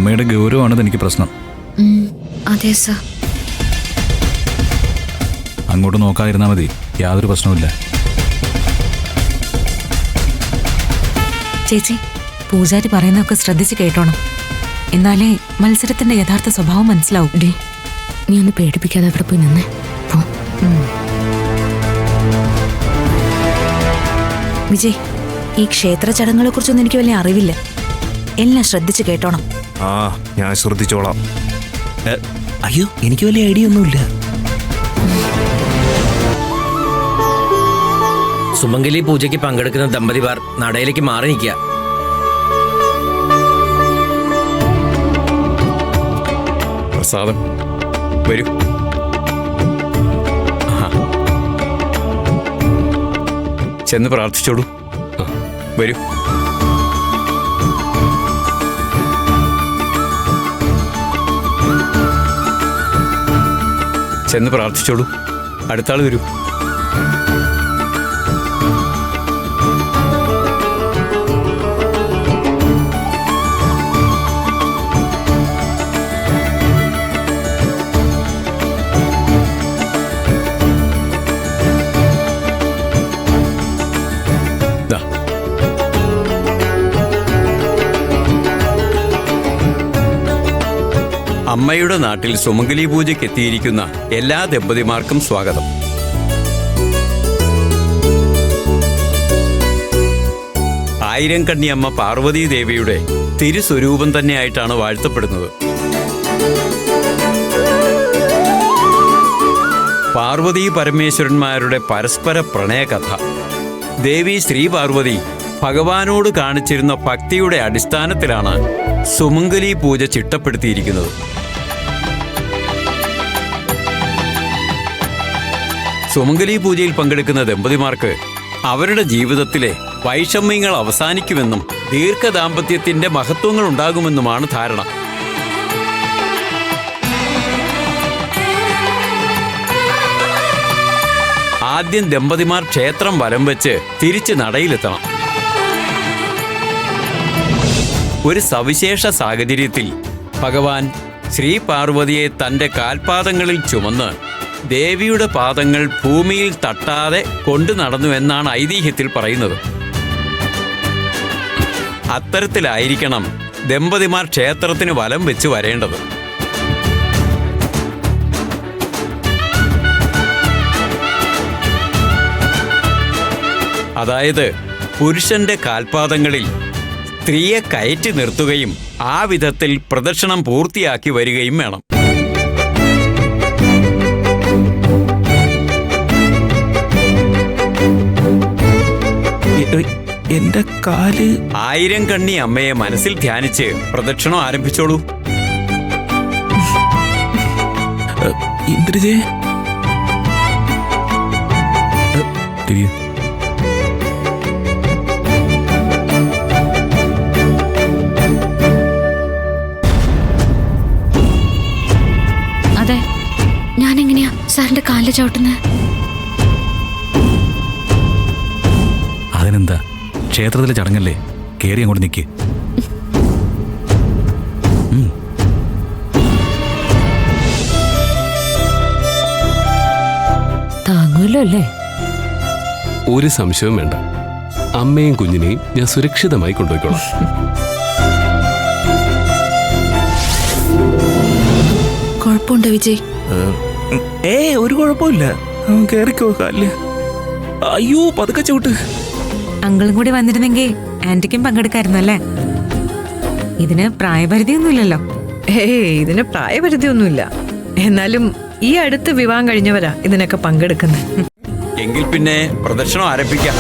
അമ്മയുടെ ഗൗരവമാണെന്ന് എനിക്ക് പ്രശ്നം. അതെ സർ. അങ്ങോട്ട് നോക്കാതിരുന്നാൽ മതി, യാതൊരു പ്രശ്നവുമില്ല. ചേച്ചി, പൂജാരി പറയുന്നതൊക്കെ ശ്രദ്ധിച്ച് കേട്ടോണം. എന്നാലേ മത്സരത്തിന്റെ യഥാർത്ഥ സ്വഭാവം മനസ്സിലാവും. ഡേ, നീ ഒന്ന് പേടിപ്പിക്കാതെ അവിടെ പോയി നിന്നേ. വിജയ്, ഈ ക്ഷേത്ര ചടങ്ങുകളെ കുറിച്ചൊന്നും എനിക്ക് വലിയ അറിവില്ല. എല്ലാം ശ്രദ്ധിച്ച് കേട്ടോണം. ഞാൻ ശ്രദ്ധിച്ചോളാം. അയ്യോ, എനിക്ക് വലിയ ഐഡിയ ഒന്നുമില്ല. സുമംഗലി പൂജയ്ക്ക് പങ്കെടുക്കുന്ന ദമ്പതിമാർ നടയിലേക്ക് മാറി നിൽക്കുക. പ്രസാദം, വരൂ. ചെന്ന് പ്രാർത്ഥിച്ചോളൂ. വരൂ. ചെന്ന് പ്രാർത്ഥിച്ചോളൂ. അടുത്താൾ വരൂ. അമ്മയുടെ നാട്ടിൽ സുമംഗലി പൂജയ്ക്ക് എത്തിയിരിക്കുന്ന എല്ലാ ദമ്പതിമാർക്കും സ്വാഗതം. ആയിരം കണ്ണിയമ്മ പാർവതീ ദേവിയുടെ തിരുസ്വരൂപം തന്നെയായിട്ടാണ് വാഴ്ത്തപ്പെടുന്നത്. പാർവതീ പരമേശ്വരന്മാരുടെ പരസ്പര പ്രണയകഥ. ദേവി ശ്രീ പാർവതി ഭഗവാനോട് കാണിച്ചിരുന്ന ഭക്തിയുടെ അടിസ്ഥാനത്തിലാണ് സുമംഗലി പൂജ ചിട്ടപ്പെടുത്തിയിരിക്കുന്നത്. സുമംഗലി പൂജയിൽ പങ്കെടുക്കുന്ന ദമ്പതിമാർക്ക് അവരുടെ ജീവിതത്തിലെ വൈഷമ്യങ്ങൾ അവസാനിക്കുമെന്നും ദീർഘദാമ്പത്യത്തിന്റെ മഹത്വങ്ങൾ ഉണ്ടാകുമെന്നുമാണ് ധാരണ. ആദ്യം ദമ്പതിമാർ ക്ഷേത്രം വലം വെച്ച് തിരിച്ച് നടയിലെത്തണം. ഒരു സവിശേഷ സാഹചര്യത്തിൽ ഭഗവാൻ ശ്രീ പാർവതിയെ തൻ്റെ കാൽപാദങ്ങളിൽ ചുമന്ന് ദേവിയുടെ പാദങ്ങൾ ഭൂമിയിൽ തട്ടാതെ കൊണ്ടു നടന്നു എന്നാണ് ഐതിഹ്യത്തിൽ പറയുന്നത്. അത്തരത്തിലായിരിക്കണം ദമ്പതിമാർ ക്ഷേത്രത്തിന് വലം വെച്ച് വരേണ്ടത്. അതായത് പുരുഷന്റെ കാൽപാദങ്ങളിൽ സ്ത്രീയെ കയറ്റി നിർത്തുകയും ആ വിധത്തിൽ പ്രദക്ഷിണം പൂർത്തിയാക്കി വരികയും വേണം. എന്റെ കാല്. ആയിരം കണ്ണി അമ്മയെ മനസ്സിൽ ധ്യാനിച്ച് പ്രദക്ഷിണം ആരംഭിച്ചോളൂ. ഇന്ദ്രജേ, അതെ, ഞാനെങ്ങനെയാ സാറിന്റെ കാലിൽ ചവിട്ടുന്നത്? അതിനെന്താ, ക്ഷേത്രത്തിലെ ചടങ്ങല്ലേ, കേറി അങ്ങോട്ട് നിൽക്ക്. താങ്ങുമല്ലോ അല്ലേ? ഒരു സംശയവും വേണ്ട, അമ്മയും കുഞ്ഞിനെയും ഞാൻ സുരക്ഷിതമായി കൊണ്ടുപോയിക്കോളാം. കുഴപ്പമുണ്ടോ വിജയ്? ഒരു കുഴപ്പമില്ല. കേറിക്കോ കാലില്. അയ്യോ, പതുക്കെ ചവിട്ട്. അങ്കിളും കൂടി വന്നിരുന്നെങ്കിൽ ആന്റിക്കും പങ്കെടുക്കായിരുന്നു അല്ലേ? ഇതിന് പ്രായപരിധിയൊന്നുമില്ലല്ലോ. ഇതിന് പ്രായപരിധിയൊന്നുമില്ല. എന്നാലും ഈ അടുത്ത് വിവാഹം കഴിഞ്ഞവരാ ഇതിനൊക്കെ പങ്കെടുക്കുന്നത്. എങ്കിൽ പിന്നെ പ്രദക്ഷിണം ആരംഭിക്കാം.